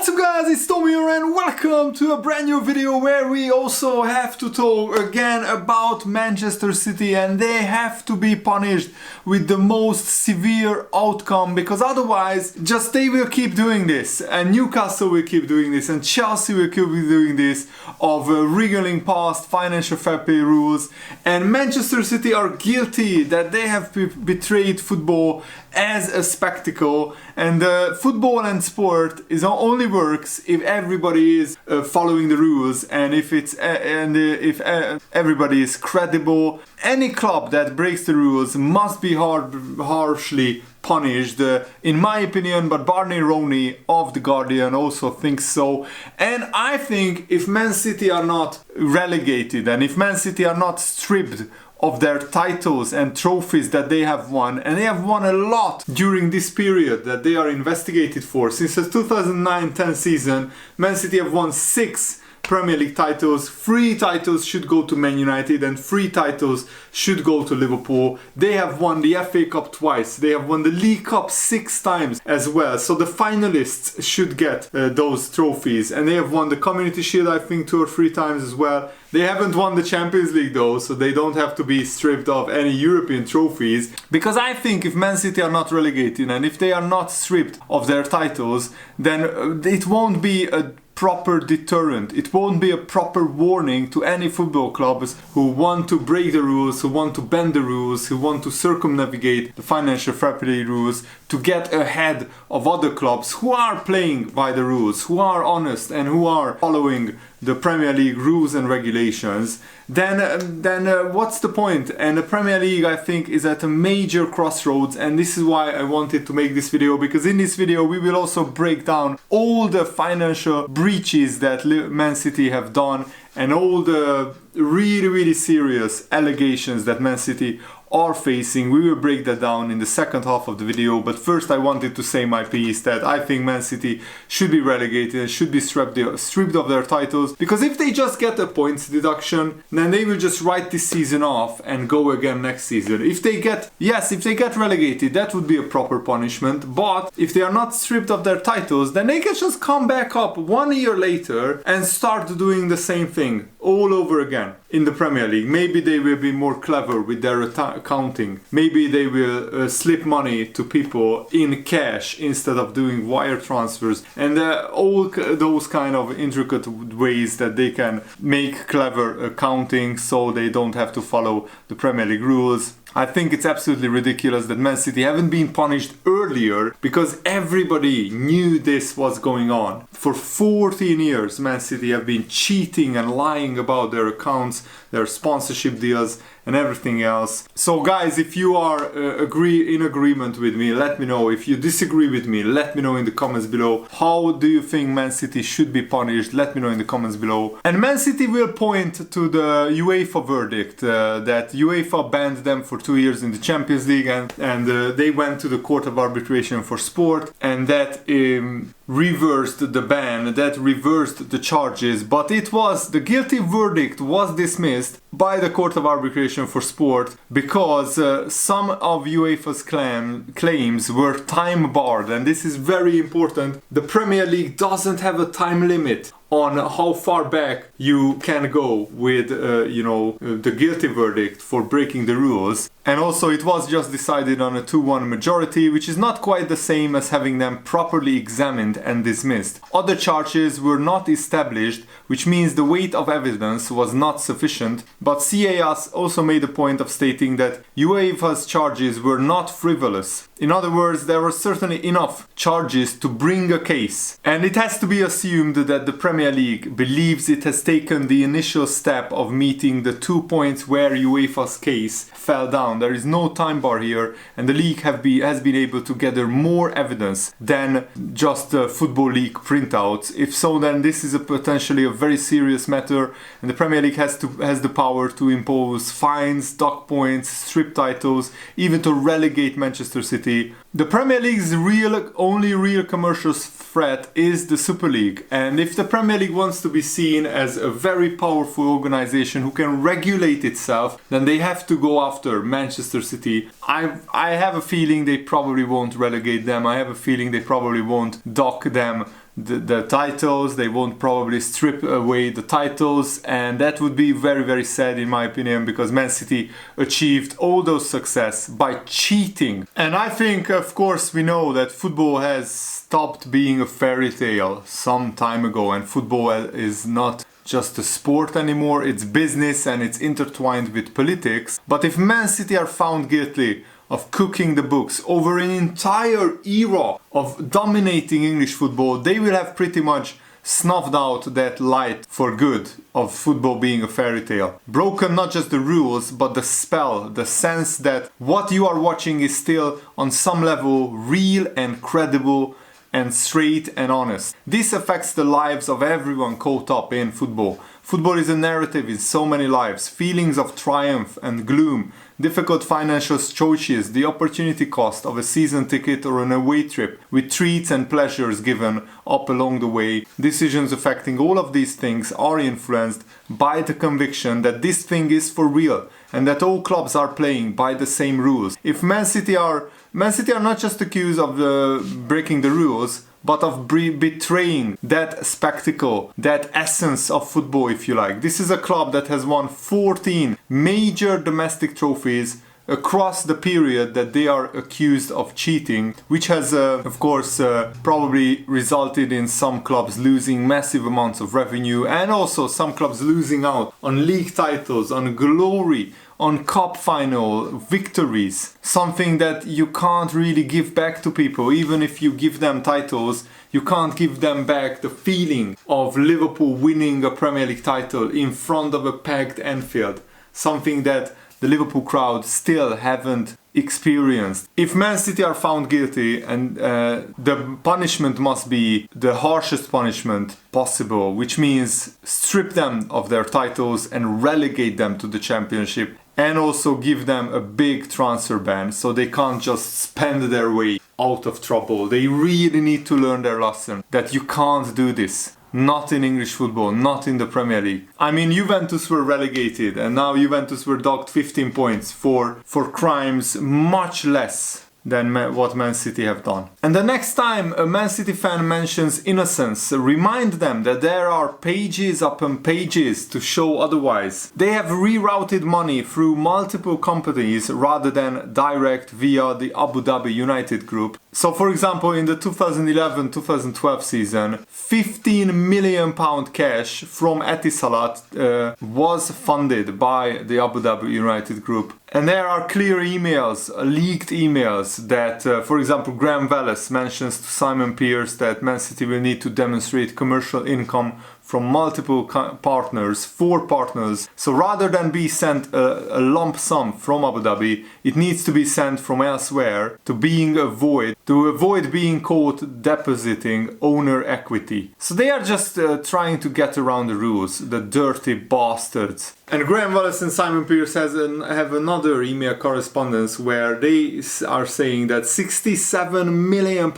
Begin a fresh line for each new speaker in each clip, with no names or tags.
What's up guys, it's Tommy here and welcome to a brand new video where we also have to talk again about Manchester City, and they have to be punished with the most severe outcome, because otherwise just they will keep doing this, and Newcastle will keep doing this, and Chelsea will keep doing this of wriggling past financial fair play rules, and Manchester City are guilty that they have betrayed football as a spectacle, and football and sport only works if everybody is following the rules, and if everybody is credible. Any club that breaks the rules must be harshly punished, in my opinion, but Barney Roney of The Guardian also thinks so. And I think if Man City are not relegated, and if Man City are not stripped of their titles and trophies that they have won, and they have won a lot during this period that they are investigated for. Since the 2009-10 season, Man City have won 6 Premier League titles. 3 titles should go to Man United and 3 titles should go to Liverpool. They have won the FA Cup twice. They have won the League Cup 6 times as well. So the finalists should get those trophies. And they have won the Community Shield, I think, 2 or 3 times as well. They haven't won the Champions League though, so they don't have to be stripped of any European trophies. Because I think if Man City are not relegated and if they are not stripped of their titles, then it won't be a proper deterrent. It won't be a proper warning to any football clubs who want to break the rules, who want to bend the rules, who want to circumnavigate the financial fair play rules to get ahead of other clubs who are playing by the rules, who are honest and who are following the Premier League rules and regulations. Then what's the point? And the Premier League, I think, is at a major crossroads, and this is why I wanted to make this video, because in this video we will also break down all the financial breaches that Man City have done and all the really serious allegations that Man City are facing. We will break that down in the second half of the video, but first I wanted to say my piece that I think Man City should be relegated and should be stripped of their titles, because if they just get a points deduction, then they will just write this season off and go again next season. If they get relegated, that would be a proper punishment, but if they are not stripped of their titles, then they can just come back up 1 year later and start doing the same thing all over again in the Premier League. Maybe they will be more clever with their accounting. Maybe they will slip money to people in cash instead of doing wire transfers, and all those kind of intricate ways that they can make clever accounting so they don't have to follow the Premier League rules. I think it's absolutely ridiculous that Man City haven't been punished earlier, because everybody knew this was going on. For 14 years Man City have been cheating and lying about their accounts, their sponsorship deals and everything else. So guys, if you are in agreement with me, let me know. If you disagree with me, let me know in the comments below. How do you think Man City should be punished? Let me know in the comments below. And Man City will point to the UEFA verdict that UEFA banned them for 2 years in the Champions League, and they went to the Court of Arbitration for Sport, and that reversed the ban, that reversed the charges, but the guilty verdict was dismissed by the Court of Arbitration for Sport because some of UEFA's claims were time barred, and this is very important. The Premier League doesn't have a time limit on how far back you can go with the guilty verdict for breaking the rules. And also it was just decided on a 2-1 majority, which is not quite the same as having them properly examined and dismissed. Other charges were not established, which means the weight of evidence was not sufficient, but CAS also made a point of stating that UEFA's charges were not frivolous. In other words, there were certainly enough charges to bring a case. And it has to be assumed that the Premier League believes it has taken the initial step of meeting the 2 points where UEFA's case fell down. There is no time bar here, and the league has been able to gather more evidence than just Football League printouts. If so, then this is potentially a very serious matter, and the Premier League has the power to impose fines, dock points, strip titles, even to relegate Manchester City. The Premier League's only real commercial threat is the Super League, and if the Premier League wants to be seen as a very powerful organization who can regulate itself, then they have to go after Manchester City. I have a feeling they probably won't relegate them. I have a feeling they probably won't dock them the titles, they won't probably strip away the titles, and that would be very, very sad in my opinion, because Man City achieved all those success by cheating. And I think, of course, we know that football has stopped being a fairy tale some time ago, and football is not just a sport anymore, it's business and it's intertwined with politics. But if Man City are found guilty of cooking the books over an entire era of dominating English football, they will have pretty much snuffed out that light for good of football being a fairy tale. Broken not just the rules, but the spell, the sense that what you are watching is still on some level real and credible and straight and honest. This affects the lives of everyone caught up in football. Football is a narrative in so many lives, feelings of triumph and gloom, difficult financial choices, the opportunity cost of a season ticket or an away trip, with treats and pleasures given up along the way. Decisions affecting all of these things are influenced by the conviction that this thing is for real and that all clubs are playing by the same rules. If Man City are not just accused of breaking the rules, but of betraying that spectacle, that essence of football, if you like. This is a club that has won 14 major domestic trophies across the period that they are accused of cheating, which has, of course, probably resulted in some clubs losing massive amounts of revenue, and also some clubs losing out on league titles, on glory, on cup final victories, something that you can't really give back to people. Even if you give them titles, you can't give them back the feeling of Liverpool winning a Premier League title in front of a packed Anfield, something that the Liverpool crowd still haven't experienced. If Man City are found guilty, and the punishment must be the harshest punishment possible, which means strip them of their titles and relegate them to the Championship, and also give them a big transfer ban so they can't just spend their way out of trouble. They really need to learn their lesson that you can't do this. Not in English football, not in the Premier League. I mean, Juventus were relegated, and now Juventus were docked 15 points for crimes much less than what Man City have done. And the next time a Man City fan mentions innocence, remind them that there are pages upon pages to show otherwise. They have rerouted money through multiple companies rather than direct via the Abu Dhabi United Group. So for example, in the 2011-2012 season, £15 million cash from Etisalat was funded by the Abu Dhabi United Group. And there are clear emails, leaked emails, that, for example, Graham Wallace mentions to Simon Pearce that Man City will need to demonstrate commercial income from multiple partners, 4 partners. So rather than be sent a lump sum from Abu Dhabi, it needs to be sent from elsewhere to avoid being caught depositing owner equity. So they are just trying to get around the rules, the dirty bastards. And Graham Wallace and Simon Pearce have another email correspondence where they are saying that £67 million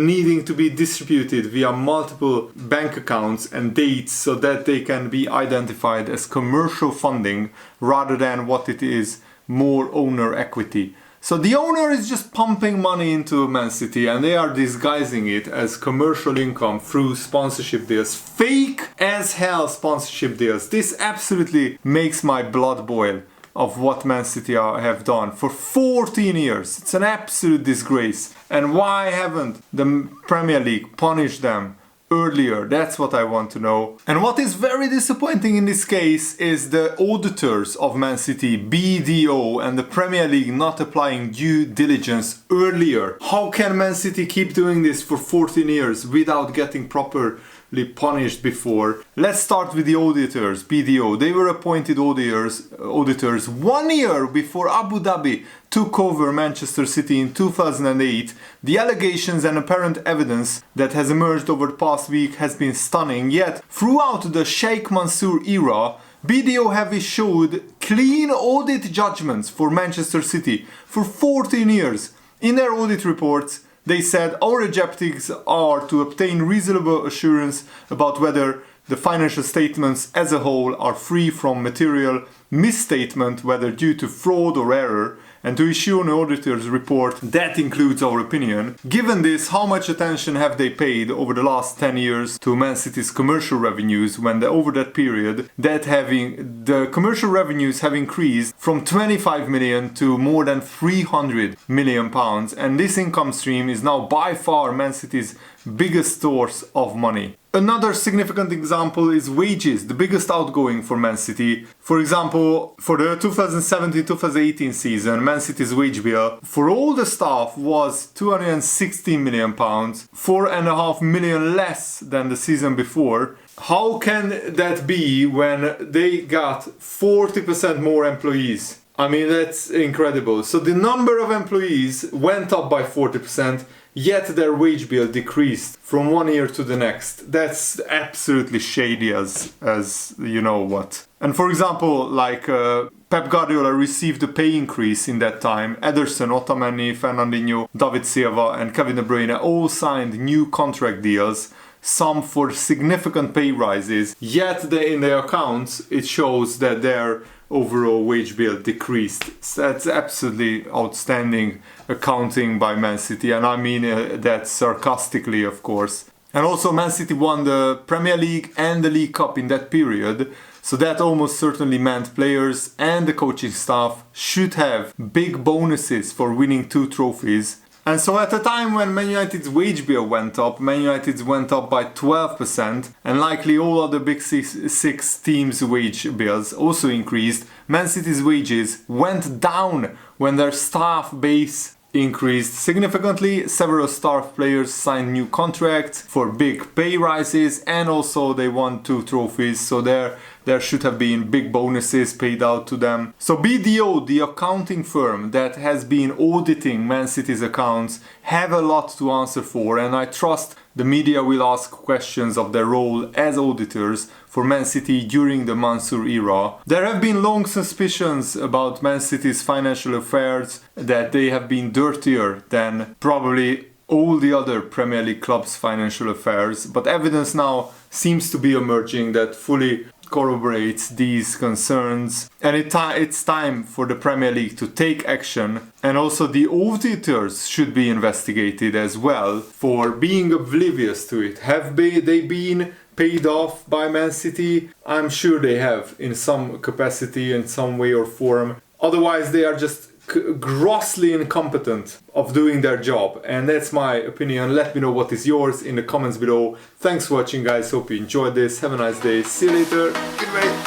needing to be distributed via multiple bank accounts and dates so that they can be identified as commercial funding rather than what it is, more owner equity. So the owner is just pumping money into Man City and they are disguising it as commercial income through sponsorship deals. Fake as hell sponsorship deals. This absolutely makes my blood boil of what Man City have done for 14 years. It's an absolute disgrace. And why haven't the Premier League punished them earlier? That's what I want to know. And what is very disappointing in this case is the auditors of Man City, BDO, and the Premier League not applying due diligence earlier. How can Man City keep doing this for 14 years without getting properly punished before? Let's start with the auditors, BDO. They were appointed auditors 1 year before Abu Dhabi took over Manchester City in 2008. The allegations and apparent evidence that has emerged over the past week has been stunning, yet throughout the Sheikh Mansour era, BDO have issued clean audit judgments for Manchester City for 14 years. In their audit reports, they said our objectives are to obtain reasonable assurance about whether the financial statements as a whole are free from material misstatement, whether due to fraud or error, and to issue an auditor's report that includes our opinion. Given this, how much attention have they paid over the last 10 years to Man City's commercial revenues when over that period the commercial revenues have increased from 25 million to more than 300 million pounds, and this income stream is now by far Man City's biggest source of money. Another significant example is wages, the biggest outgoing for Man City. For example, for the 2017-2018 season, Man City's wage bill for all the staff was 216 million pounds, 4.5 million less than the season before. How can that be when they got 40% more employees? I mean, that's incredible. So the number of employees went up by 40%, yet their wage bill decreased from one year to the next. That's absolutely shady as you know what. And for example, like Pep Guardiola received a pay increase in that time. Ederson, Otamendi, Fernandinho, David Silva and Kevin De Bruyne all signed new contract deals, some for significant pay rises, yet in their accounts it shows that their overall wage bill decreased. So that's absolutely outstanding accounting by Man City, and I mean that sarcastically, of course. And also Man City won the Premier League and the League Cup in that period, so that almost certainly meant players and the coaching staff should have big bonuses for winning 2 trophies. And so at the time when Man United's wage bill went up, Man United's went up by 12%, and likely all other big six teams' wage bills also increased. Man City's wages went down when their staff base increased significantly. Several star players signed new contracts for big pay rises, and also they won 2 trophies, so there should have been big bonuses paid out to them. So BDO, the accounting firm that has been auditing Man City's accounts, have a lot to answer for, and I trust the media will ask questions of their role as auditors for Man City during the Mansour era. There have been long suspicions about Man City's financial affairs, that they have been dirtier than probably all the other Premier League clubs' financial affairs, but evidence now seems to be emerging that fully corroborates these concerns, and it's time for the Premier League to take action, and also the auditors should be investigated as well for being oblivious to it. Have they been paid off by Man City? I'm sure they have in some capacity, in some way or form. Otherwise they are just grossly incompetent of doing their job, and that's my opinion. Let me know what is yours in the comments below. Thanks for watching, guys. Hope you enjoyed this. Have a nice day. See you later. Goodbye.